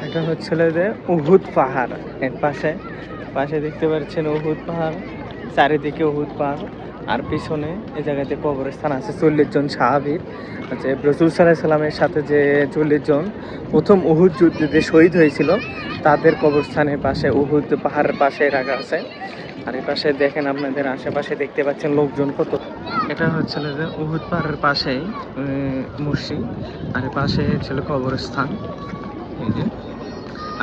এটা হচ্ছিল যে উহুদ পাহাড়। এর পাশে পাশে দেখতে পাচ্ছেন উহুদ পাহাড়, চারিদিকে উহুদ পাহাড়, আর পিছনে এই জায়গাতে কবরস্থান আছে 40 জন সাহাবীর। আচ্ছা, রাসূল সাল্লাল্লাহু আলাইহি সাল্লামের সাথে যে 40 জন প্রথম উহুদ যুদ্ধে যে শহীদ হয়েছিল তাদের কবরস্থানের পাশে উহুদ পাহাড়ের পাশে রাখা আছে। আর এই পাশে দেখেন আপনাদের আশেপাশে দেখতে পাচ্ছেন লোকজন কত। এটা হচ্ছিল যে উহুদ পাহাড়ের পাশেই মসজিদ, আর এই পাশে ছিল কবরস্থান। এই যে,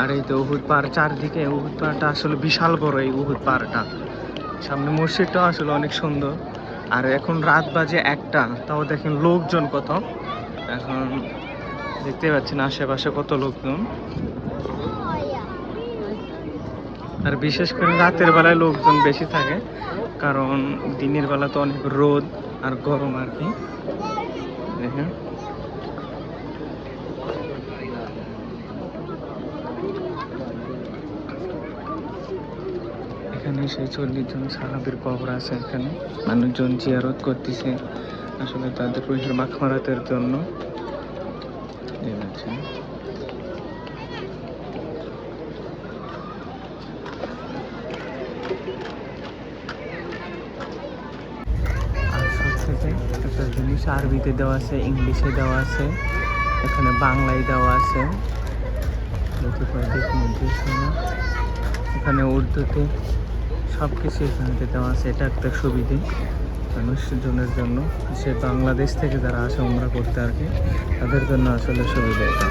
আর এই তো উহুদ পাহাড়, চারদিকে উহুদ পাহাড়টা আসলে বিশাল বড়। এই উহুদ পাহাড়টা, সামনে মসজিদটাও আসলে অনেক সুন্দর। আর এখন রাত বাজে 1টা, তাও দেখেন লোকজন কত। এখন দেখতে পাচ্ছেন আশেপাশে কত লোকজন। আর বিশেষ করে রাতের বেলায় লোকজন বেশি থাকে, কারণ দিনের বেলা তো অনেক রোদ আর গরম আর কি। দেখেন এখানে সেই 40 জন সাহাবীর কবর আছে। এখানে মানুষজন জিয়ারত করতেছে আসলে তাদের রুহের মাগফিরাতের জন্য। একটা জিনিস আরবিতে দেওয়া আছে, ইংলিশে দেওয়া আছে, এখানে বাংলায় দেওয়া আছে, এখানে উর্দুতে, সব কিছু এখানে দেওয়া আছে। এটা একটা সুবিধে মানুষজনের জন্য, সে বাংলাদেশ থেকে যারা আসে উমরা করতে আর কি, তাদের জন্য আসলে সুবিধা এটা।